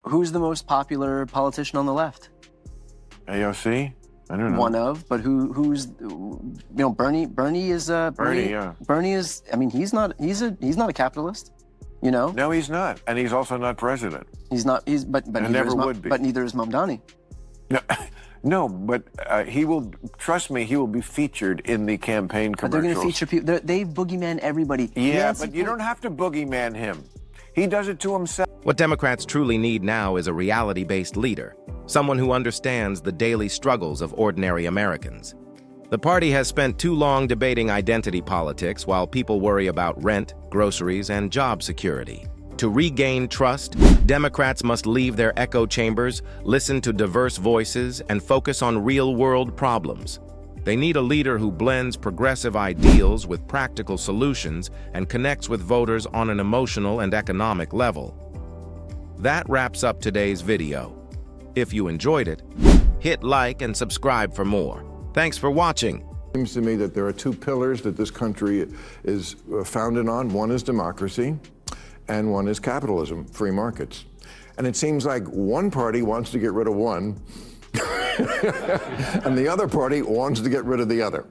Who's the most popular politician on the left? AOC? I don't know. One of, but who's Bernie? Bernie is Bernie, yeah. Bernie is. I mean, he's not a capitalist. You know? No, he's not, and he's also not president. He's not. But never would be. But neither is Mamdani. No, no, but he will. Trust me, he will be featured in the campaign commercials. But they're going to feature people. They've boogeyman everybody. Yeah, but you don't have to boogeyman him. He does it to himself. What Democrats truly need now is a reality-based leader, someone who understands the daily struggles of ordinary Americans. The party has spent too long debating identity politics while people worry about rent, groceries, and job security. To regain trust, Democrats must leave their echo chambers, listen to diverse voices, and focus on real-world problems. They need a leader who blends progressive ideals with practical solutions and connects with voters on an emotional and economic level. That wraps up today's video. If you enjoyed it, hit like and subscribe for more. Thanks for watching. It seems to me that there are two pillars that this country is founded on. One is democracy, and one is capitalism, free markets. And it seems like one party wants to get rid of one, and the other party wants to get rid of the other,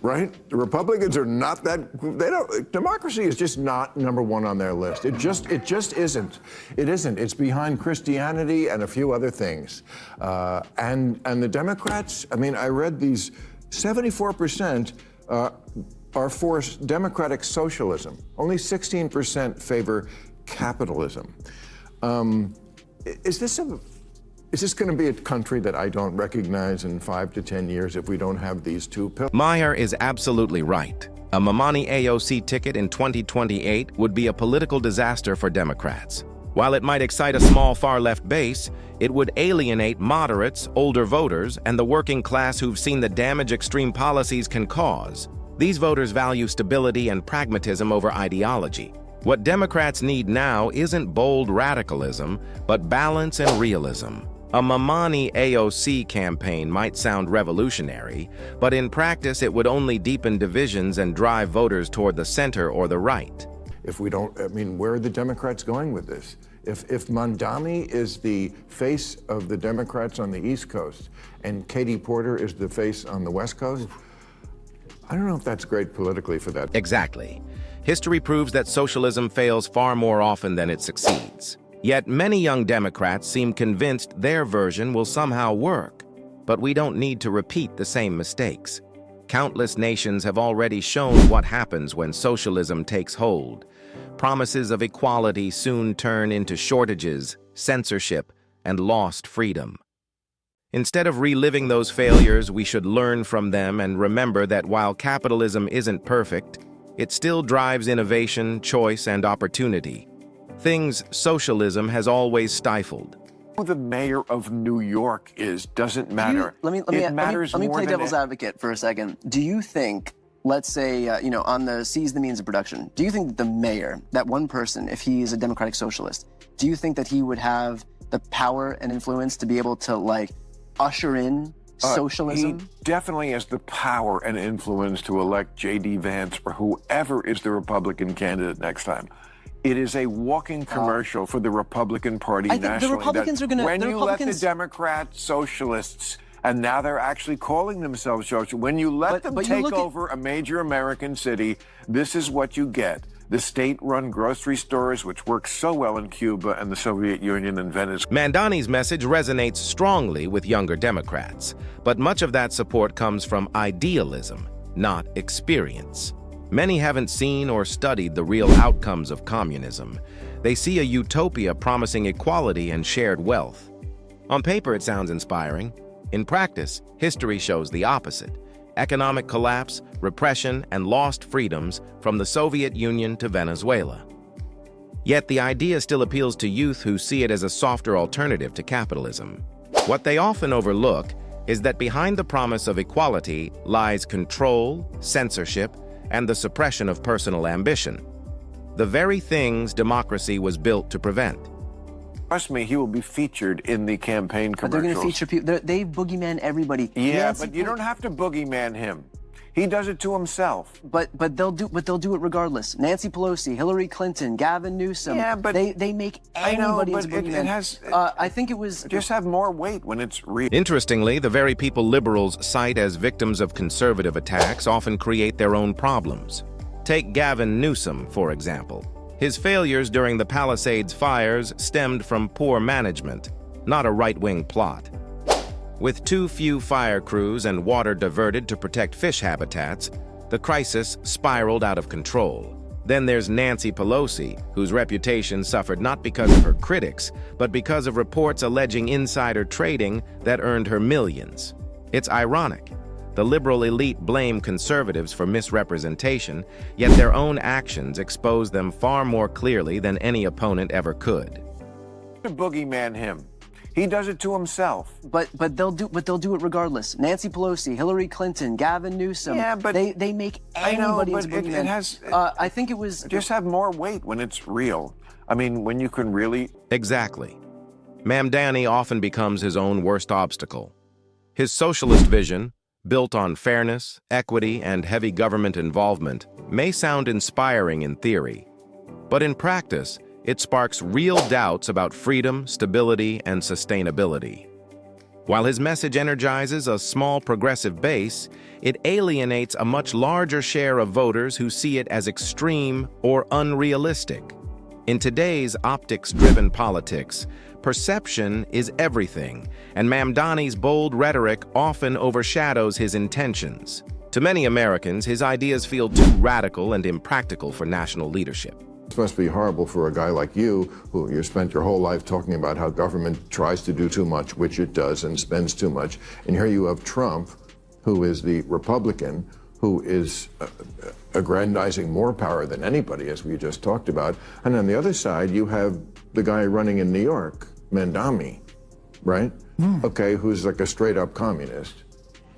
right? The Republicans are not that, democracy is just not number one on their list. It just isn't. It isn't. It's behind Christianity and a few other things. And the Democrats, I mean, I read these, 74% are for democratic socialism. Only 16% favor capitalism. Is this going to be a country that I don't recognize in 5 to 10 years if we don't have these two pillars? Maher is absolutely right. A Mamdani AOC ticket in 2028 would be a political disaster for Democrats. While it might excite a small far-left base, it would alienate moderates, older voters, and the working class who've seen the damage extreme policies can cause. These voters value stability and pragmatism over ideology. What Democrats need now isn't bold radicalism, but balance and realism. A Mamdani AOC campaign might sound revolutionary, but in practice it would only deepen divisions and drive voters toward the center or the right. If we don't, I mean, where are the Democrats going with this? If Mamdani is the face of the Democrats on the East Coast and Katie Porter is the face on the West Coast, I don't know if that's great politically for that. Exactly. History proves that socialism fails far more often than it succeeds. Yet many young Democrats seem convinced their version will somehow work. But we don't need to repeat the same mistakes. Countless nations have already shown what happens when socialism takes hold. Promises of equality soon turn into shortages, censorship, and lost freedom. Instead of reliving those failures, we should learn from them and remember that while capitalism isn't perfect, it still drives innovation, choice, and opportunity. Things socialism has always stifled. Who the mayor of New York is doesn't matter. Let me play devil's advocate for a second. Do you think, let's say, on the seize the means of production, do you think that the mayor, that one person, if he is a democratic socialist, do you think that he would have the power and influence to be able to, like, usher in socialism? He definitely has the power and influence to elect J.D. Vance or whoever is the Republican candidate next time. It is a walking commercial for the Republican Party nationally. I think the Republicans are going to... When you let the Democrat socialists, and now they're actually calling themselves socialists, when you let them take over a major American city, this is what you get. The state-run grocery stores, which worked so well in Cuba and the Soviet Union and Venezuela. Mamdani's message resonates strongly with younger Democrats, but much of that support comes from idealism, not experience. Many haven't seen or studied the real outcomes of communism. They see a utopia promising equality and shared wealth. On paper, it sounds inspiring. In practice, history shows the opposite. Economic collapse, repression, and lost freedoms from the Soviet Union to Venezuela. Yet the idea still appeals to youth who see it as a softer alternative to capitalism. What they often overlook is that behind the promise of equality lies control, censorship, and the suppression of personal ambition. The very things democracy was built to prevent. Trust me, he will be featured in the campaign commercials. But they're going to feature people. They've boogeyman everybody. Yeah, but you don't have to boogeyman him. He does it to himself. But they'll do it regardless. Nancy Pelosi, Hillary Clinton, Gavin Newsom. Yeah, but they make anybody into boogeyman. It has. I think it was just have more weight when it's real. Interestingly, the very people liberals cite as victims of conservative attacks often create their own problems. Take Gavin Newsom, for example. His failures during the Palisades fires stemmed from poor management, not a right-wing plot. With too few fire crews and water diverted to protect fish habitats, the crisis spiraled out of control. Then there's Nancy Pelosi, whose reputation suffered not because of her critics, but because of reports alleging insider trading that earned her millions. It's ironic. The liberal elite blame conservatives for misrepresentation, yet their own actions expose them far more clearly than any opponent ever could. To boogeyman him. He does it to himself. But they'll do it regardless. Nancy Pelosi, Hillary Clinton, Gavin Newsom. Yeah, but they make anybody into boogeyman. It has. I think it was just have more weight when it's real. I mean, when you can really. Exactly. Mamdani often becomes his own worst obstacle. His socialist vision, built on fairness, equity, and heavy government involvement, may sound inspiring in theory, but in practice, it sparks real doubts about freedom, stability, and sustainability. While his message energizes a small progressive base, it alienates a much larger share of voters who see it as extreme or unrealistic. In today's optics-driven politics, perception is everything, and Mamdani's bold rhetoric often overshadows his intentions. To many Americans, his ideas feel too radical and impractical for national leadership. It must be horrible for a guy like you, who you spent your whole life talking about how government tries to do too much, which it does, and spends too much. And here you have Trump, who is the Republican, who is aggrandizing more power than anybody, as we just talked about. And on the other side, you have the guy running in New York, Mamdani, right? Okay, who's like a straight-up communist.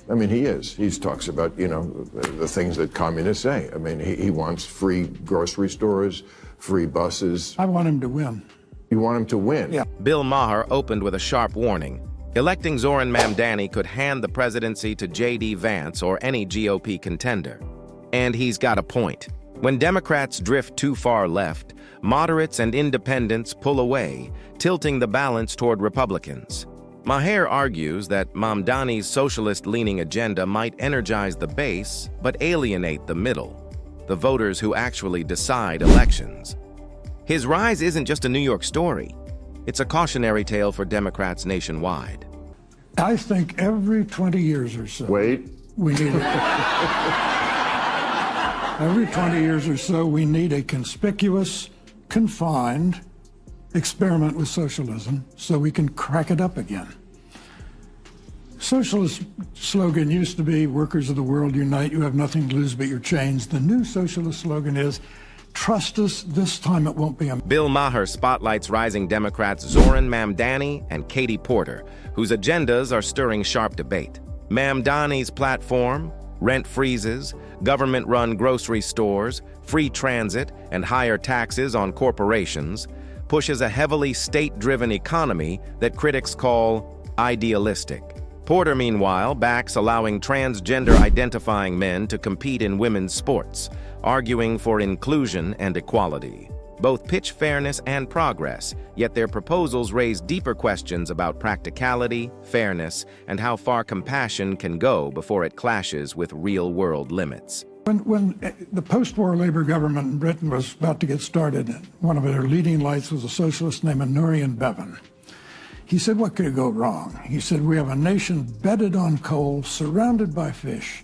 I mean, he is. He talks about, you know, the things that communists say. I mean, he wants free grocery stores, free buses. I want him to win. You want him to win? Yeah. Bill Maher opened with a sharp warning. Electing Zohran Mamdani could hand the presidency to J.D. Vance or any GOP contender. And he's got a point. When Democrats drift too far left, moderates and independents pull away, tilting the balance toward Republicans. Maher argues that Mamdani's socialist-leaning agenda might energize the base, but alienate the middle, the voters who actually decide elections. His rise isn't just a New York story. It's a cautionary tale for Democrats nationwide. I think every 20 years or so... Wait. We need every 20 years or so, we need a conspicuous, confined experiment with socialism so we can crack it up again. Socialist slogan used to be, workers of the world unite, you have nothing to lose but your chains. The new socialist slogan is, trust us, this time it won't be a... Bill Maher spotlights rising Democrats Zohran Mamdani and Katie Porter, whose agendas are stirring sharp debate. Mamdani's platform, rent freezes, government-run grocery stores, free transit, and higher taxes on corporations, pushes a heavily state-driven economy that critics call idealistic. Porter, meanwhile, backs allowing transgender-identifying men to compete in women's sports, arguing for inclusion and equality. Both pitch fairness and progress, yet their proposals raise deeper questions about practicality, fairness, and how far compassion can go before it clashes with real-world limits. When the post-war Labour government in Britain was about to get started, one of their leading lights was a socialist named Nurian Bevan. He said, what could go wrong? He said, we have a nation bedded on coal, surrounded by fish.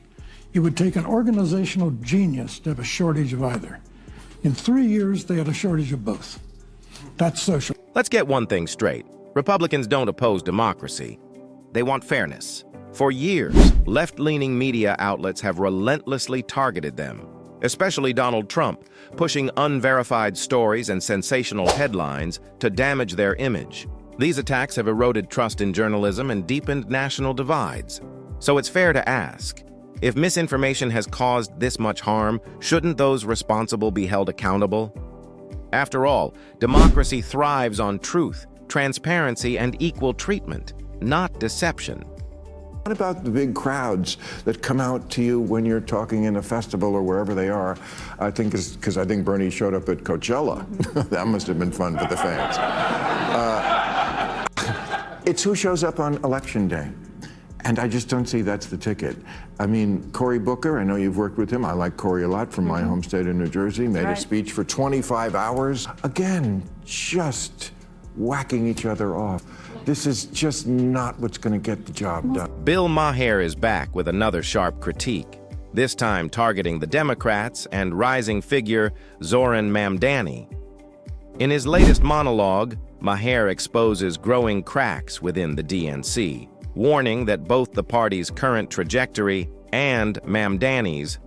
It would take an organizational genius to have a shortage of either. In 3 years, they had a shortage of both. That's social. Let's get one thing straight. Republicans don't oppose democracy. They want fairness. For years, left-leaning media outlets have relentlessly targeted them, especially Donald Trump, pushing unverified stories and sensational headlines to damage their image. These attacks have eroded trust in journalism and deepened national divides. So it's fair to ask, if misinformation has caused this much harm, shouldn't those responsible be held accountable? After all, democracy thrives on truth, transparency, and equal treatment, not deception. What about the big crowds that come out to you when you're talking in a festival or wherever they are? I think it's because I think Bernie showed up at Coachella. That must have been fun for the fans. It's who shows up on Election Day. And I just don't see that's the ticket. I mean, Cory Booker, I know you've worked with him. I like Cory a lot from my home state of New Jersey. Made a speech for 25 hours. Again, just whacking each other off. This is just not what's going to get the job done. Bill Maher is back with another sharp critique, this time targeting the Democrats and rising figure Zohran Mamdani. In his latest monologue, Maher exposes growing cracks within the DNC, warning that both the party's current trajectory and Mamdani's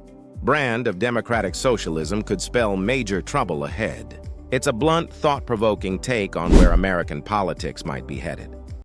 brand of democratic socialism could spell major trouble ahead. It's a blunt, thought-provoking take on where American politics might be headed.